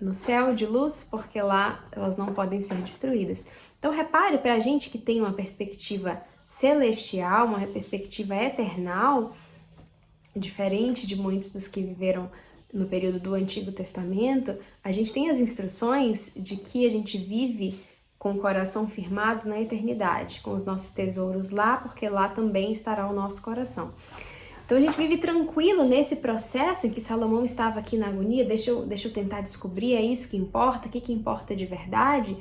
no céu de luz, porque lá elas não podem ser destruídas. Então repare, para a gente que tem uma perspectiva celestial, uma perspectiva eternal, diferente de muitos dos que viveram no período do Antigo Testamento, a gente tem as instruções de que a gente vive com o coração firmado na eternidade, com os nossos tesouros lá, porque lá também estará o nosso coração. Então a gente vive tranquilo nesse processo em que Salomão estava aqui na agonia, deixa eu tentar descobrir, é isso que importa, o que importa de verdade?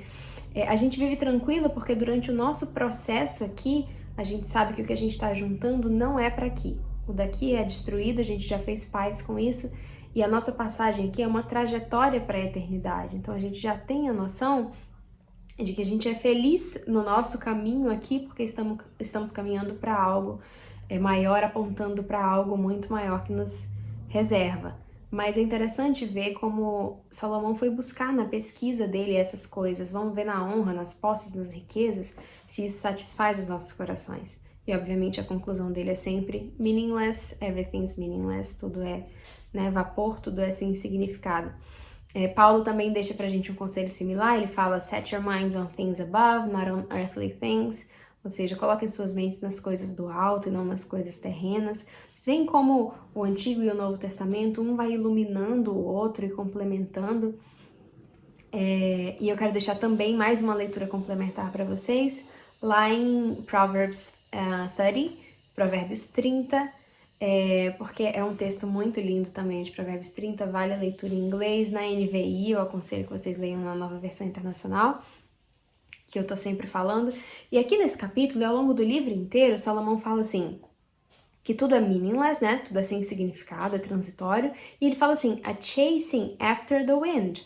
A gente vive tranquilo porque durante o nosso processo aqui, a gente sabe que o que a gente está juntando não é para aqui. O daqui é destruído, a gente já fez paz com isso, e a nossa passagem aqui é uma trajetória para a eternidade. Então a gente já tem a noção de que a gente é feliz no nosso caminho aqui, porque estamos caminhando para algo maior, apontando para algo muito maior que nos reserva. Mas é interessante ver como Salomão foi buscar na pesquisa dele essas coisas. Vamos ver na honra, nas posses, nas riquezas, se isso satisfaz os nossos corações. E obviamente a conclusão dele é sempre meaningless, everything's meaningless, tudo é vapor, tudo é sem significado. Paulo também deixa pra gente um conselho similar, ele fala, set your minds on things above, not on earthly things. Ou seja, coloquem suas mentes nas coisas do alto e não nas coisas terrenas. Vocês veem como o Antigo e o Novo Testamento, um vai iluminando o outro e complementando. E eu quero deixar também mais uma leitura complementar para vocês, lá em Proverbs 30, Provérbios 30, porque é um texto muito lindo também de Provérbios 30, vale a leitura em inglês, na NVI, eu aconselho que vocês leiam na Nova Versão Internacional, que eu tô sempre falando. E aqui nesse capítulo, e ao longo do livro inteiro, Salomão fala assim, que tudo é meaningless, né? Tudo é sem significado, é transitório. E ele fala assim, a chasing after the wind,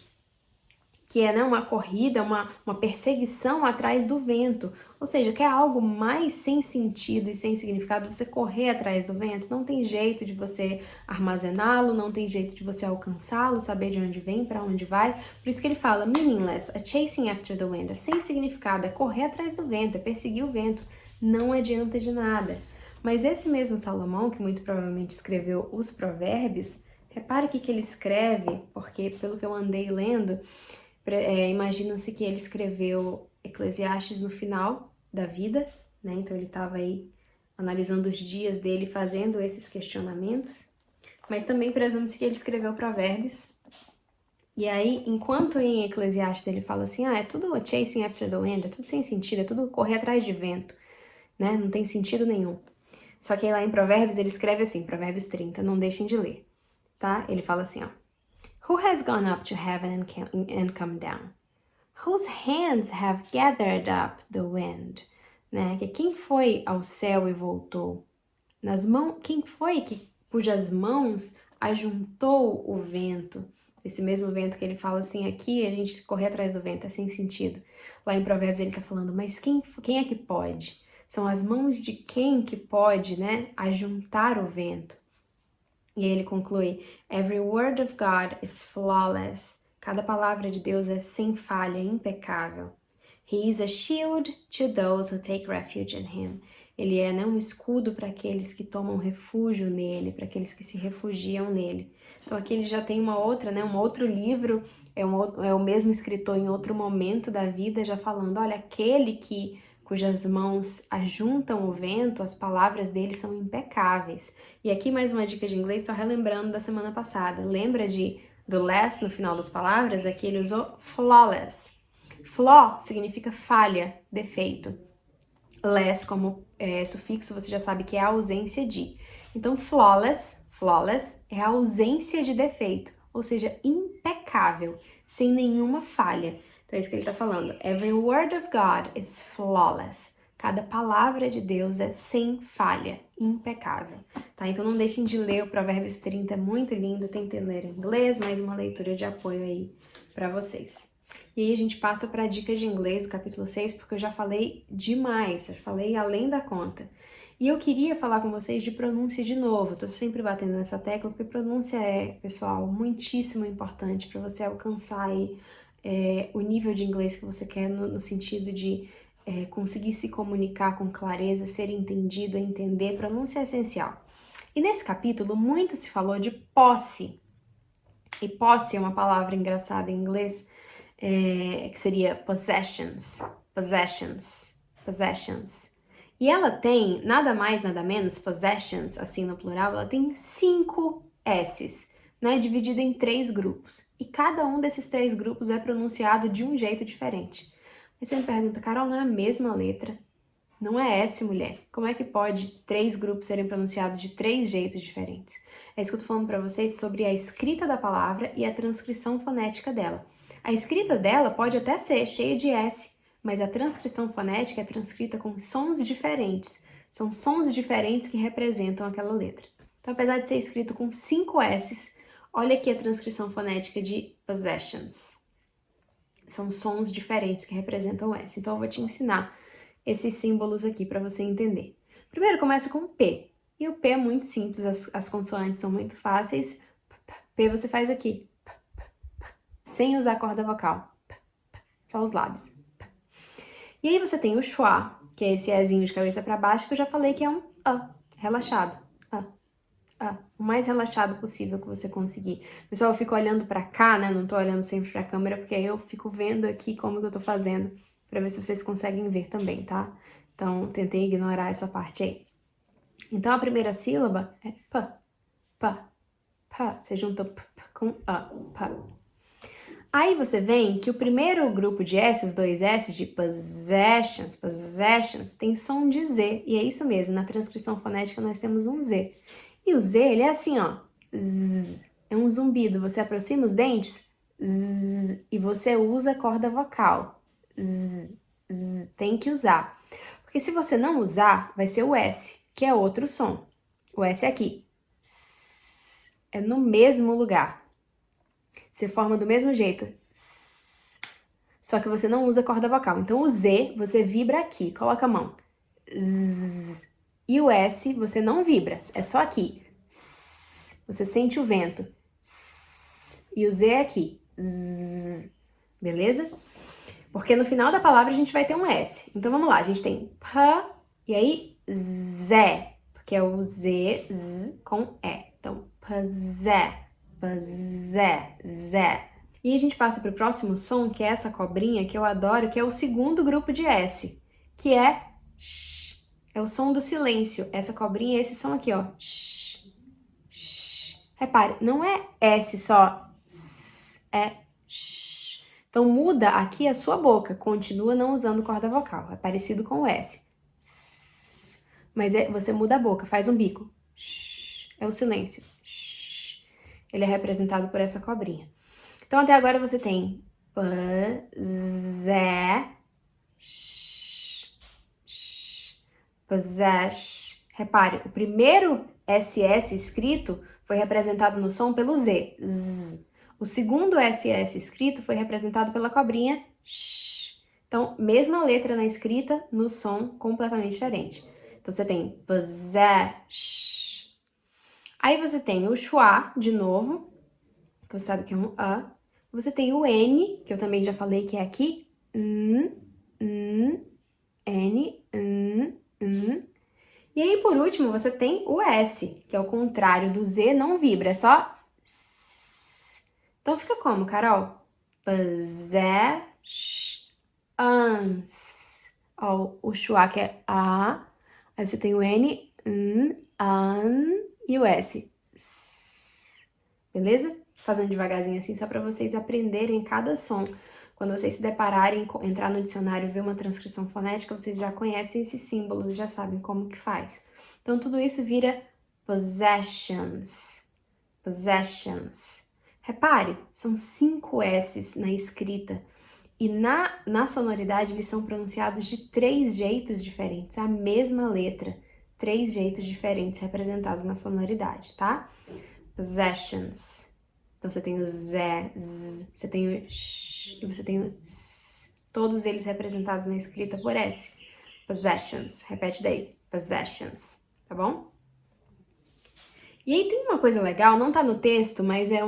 que é, né, uma corrida, uma perseguição atrás do vento. Ou seja, que é algo mais sem sentido e sem significado, você correr atrás do vento. Não tem jeito de você armazená-lo, não tem jeito de você alcançá-lo, saber de onde vem, para onde vai. Por isso que ele fala meaningless, a chasing after the wind, é sem significado, é correr atrás do vento, é perseguir o vento. Não adianta de nada. Mas esse mesmo Salomão, que muito provavelmente escreveu os provérbios, repare o que ele escreve, porque pelo que eu andei lendo, imagina-se que ele escreveu Eclesiastes no final da vida, né? Então ele estava aí analisando os dias dele, fazendo esses questionamentos, mas também presume-se que ele escreveu Provérbios. E aí, enquanto em Eclesiastes ele fala assim, é tudo chasing after the wind, é tudo sem sentido, é tudo correr atrás de vento, né? Não tem sentido nenhum. Só que aí lá em Provérbios ele escreve assim, Provérbios 30, não deixem de ler, tá? Ele fala assim, ó. Who has gone up to heaven and come down? Whose hands have gathered up the wind? Né? Que quem foi ao céu e voltou? Quem foi cujas mãos ajuntou o vento? Esse mesmo vento que ele fala assim, aqui a gente correr atrás do vento, é sem sentido. Lá em Provérbios ele está falando, mas quem é que pode? São as mãos de quem que pode, né, ajuntar o vento? E aí ele conclui, every word of God is flawless. Cada palavra de Deus é sem falha, impecável. He is a shield to those who take refuge in him. Ele é, né, um escudo para aqueles que tomam refúgio nele, para aqueles que se refugiam nele. Então aqui ele já tem uma outra, né, um outro livro, é o mesmo escritor em outro momento da vida, já falando, olha, aquele cujas mãos ajuntam o vento, as palavras dele são impecáveis. E aqui mais uma dica de inglês, só relembrando da semana passada. Lembra do less no final das palavras? Aqui ele usou flawless. Flaw significa falha, defeito. Less como sufixo, você já sabe que é a ausência de. Então, flawless é a ausência de defeito, ou seja, impecável, sem nenhuma falha. Então é isso que ele está falando. Every word of God is flawless. Cada palavra de Deus é sem falha, impecável. Tá? Então não deixem de ler o Provérbios 30, é muito lindo. Tentem ler em inglês, mais uma leitura de apoio aí para vocês. E aí a gente passa para a dica de inglês do capítulo 6, porque eu já falei demais, eu falei além da conta. E eu queria falar com vocês de pronúncia de novo. Tô sempre batendo nessa tecla, porque pronúncia é, pessoal, muitíssimo importante para você alcançar aí o nível de inglês que você quer, no sentido de conseguir se comunicar com clareza, ser entendido, entender. Pronúncia é essencial. E nesse capítulo, muito se falou de posse. E posse é uma palavra engraçada em inglês, que seria possessions. E ela tem, nada mais, nada menos, possessions, assim no plural, ela tem 5 S's, né, dividida em 3 grupos. E cada um desses 3 grupos é pronunciado de um jeito diferente. Aí você me pergunta, Carol, não é a mesma letra? Não é S, mulher. Como é que pode 3 grupos serem pronunciados de 3 jeitos diferentes? É isso que eu tô falando para vocês sobre a escrita da palavra e a transcrição fonética dela. A escrita dela pode até ser cheia de S, mas a transcrição fonética é transcrita com sons diferentes. São sons diferentes que representam aquela letra. Então, apesar de ser escrito com 5 S's, olha aqui a transcrição fonética de possessions. São sons diferentes que representam o S. Então, eu vou te ensinar esses símbolos aqui para você entender. Primeiro, começa com P. E o P é muito simples, as consoantes são muito fáceis. P você faz aqui, sem usar a corda vocal, só os lábios. E aí você tem o schwa, que é esse Ezinho de cabeça para baixo, que eu já falei que é um A, relaxado. O mais relaxado possível que você conseguir. Pessoal, eu fico olhando para cá, né? Não tô olhando sempre para a câmera, porque aí eu fico vendo aqui como que eu tô fazendo, para ver se vocês conseguem ver também, tá? Então, tentei ignorar essa parte aí. Então, a primeira sílaba é p, p, p. Você junta p com a, p. Aí você vê que o primeiro grupo de S, os dois S de possessions, possessions, tem som de Z. E é isso mesmo, na transcrição fonética nós temos um Z. E o Z, ele é assim, ó. Z, é um zumbido. Você aproxima os dentes z, e você usa a corda vocal. Z, z, tem que usar. Porque se você não usar, vai ser o S, que é outro som. O S é aqui. É no mesmo lugar. Se forma do mesmo jeito. Só que você não usa a corda vocal. Então, o Z, você vibra aqui. Coloca a mão. Z. E o S, você não vibra. É só aqui. Você sente o vento. E o Z é aqui. Z. Beleza? Porque no final da palavra a gente vai ter um S. Então, vamos lá. A gente tem P e aí Zé. Porque é o Z, Z com E. Então, Pazé. Zé, Zé. E a gente passa para o próximo som, que é essa cobrinha que eu adoro, que é o segundo grupo de S, que é sh. É o som do silêncio. Essa cobrinha, esse som aqui, ó. Sh, sh. Repare, não é S só, é sh. Então muda aqui a sua boca, continua não usando corda vocal, é parecido com o S. Mas você muda a boca, faz um bico. Sh. É o silêncio. Ele é representado por essa cobrinha. Então, até agora você tem p, zé, sh, possess. Repare, o primeiro SS escrito foi representado no som pelo Z. Z. O segundo SS escrito foi representado pela cobrinha sh. Então, mesma letra na escrita, no som completamente diferente. Então, você tem possess. Aí você tem o schwa, de novo, que você sabe que é um A. Você tem o N, que eu também já falei que é aqui. N. E aí, por último, você tem o S, que é o contrário do Z, não vibra, é só S. Então fica como, Carol? Possessions. Ó, o schwa que é A. Aí você tem o N, e o S. Beleza? Fazendo devagarzinho assim, só para vocês aprenderem cada som. Quando vocês se depararem, entrar no dicionário e ver uma transcrição fonética, vocês já conhecem esses símbolos e já sabem como que faz. Então, tudo isso vira possessions. Possessions. Repare, são 5 S's na escrita. E na sonoridade, eles são pronunciados de 3 jeitos diferentes. A mesma letra. 3 jeitos diferentes representados na sonoridade, tá? Possessions. Então, você tem o Z, Z, você tem o Sh e você tem o S. Todos eles representados na escrita por S. Possessions. Repete daí. Possessions. Tá bom? E aí tem uma coisa legal, não tá no texto, mas é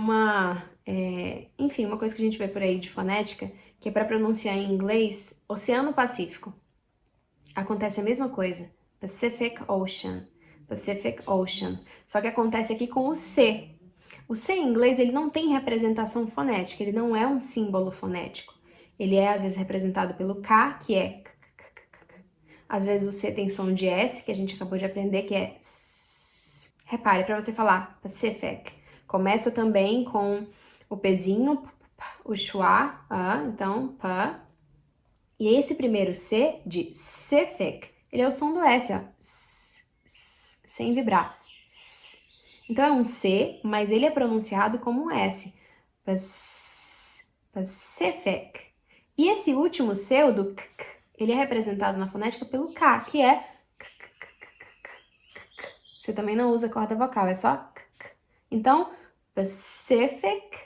enfim, uma coisa que a gente vê por aí de fonética, que é para pronunciar em inglês, Oceano Pacífico. Acontece a mesma coisa. Pacific Ocean. Pacific Ocean. Só que acontece aqui com o C. O C em inglês, ele não tem representação fonética, ele não é um símbolo fonético. Ele é, às vezes, representado pelo K, que é k, k, k, k, k. Às vezes o C tem som de S, que a gente acabou de aprender, que é S. Repare, para você falar Pacific, começa também com o Pzinho, o schwa, então, P. E esse primeiro C, de Pacific, ele é o som do S, ó, sem vibrar. Então é um C, mas ele é pronunciado como um S. Pacific. E esse último C, o do k, ele é representado na fonética pelo K, que é k, k, k, k, k, k. Você também não usa corda vocal, é só k, k. Então, Pacific,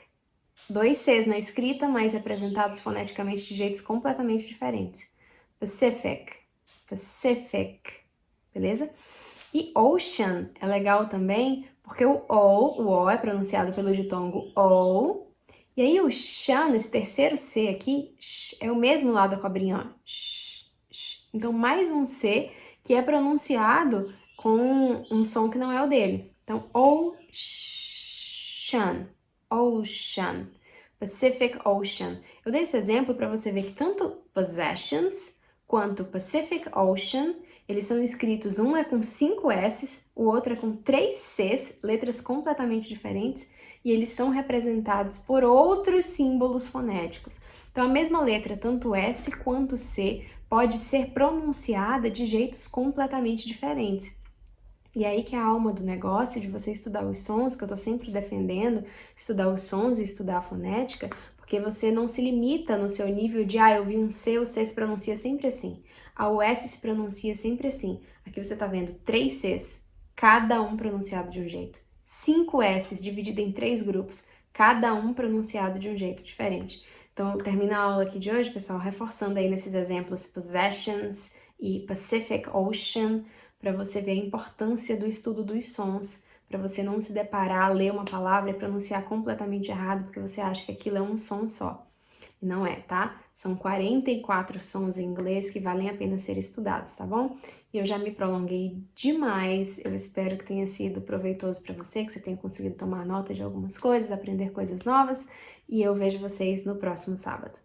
2 Cs na escrita, mas representados foneticamente de jeitos completamente diferentes. Pacific, Pacific, beleza? E ocean é legal também, porque o O é pronunciado pelo ditongo O, e aí o shan, esse terceiro C aqui, é o mesmo lado da cobrinha, ó. Então, mais um C que é pronunciado com um som que não é o dele. Então, ocean, ocean, Pacific Ocean. Eu dei esse exemplo para você ver que tanto possessions quanto Pacific Ocean. Eles são escritos, um é com 5 S's, o outro é com 3 C's, letras completamente diferentes, e eles são representados por outros símbolos fonéticos. Então, a mesma letra, tanto S quanto C, pode ser pronunciada de jeitos completamente diferentes. E aí que é a alma do negócio, de você estudar os sons, que eu tô sempre defendendo, estudar os sons e estudar a fonética, porque você não se limita no seu nível de, eu vi um C, o C se pronuncia sempre assim. O S se pronuncia sempre assim. Aqui você tá vendo 3 Cs, cada um pronunciado de um jeito. 5 S's dividido em 3 grupos, cada um pronunciado de um jeito diferente. Então, eu termino a aula aqui de hoje, pessoal, reforçando aí nesses exemplos possessions e Pacific Ocean, para você ver a importância do estudo dos sons, para você não se deparar, ler uma palavra e pronunciar completamente errado, porque você acha que aquilo é um som só. E não é, tá? São 44 sons em inglês que valem a pena ser estudados, tá bom? E eu já me prolonguei demais, eu espero que tenha sido proveitoso para você, que você tenha conseguido tomar nota de algumas coisas, aprender coisas novas, e eu vejo vocês no próximo sábado.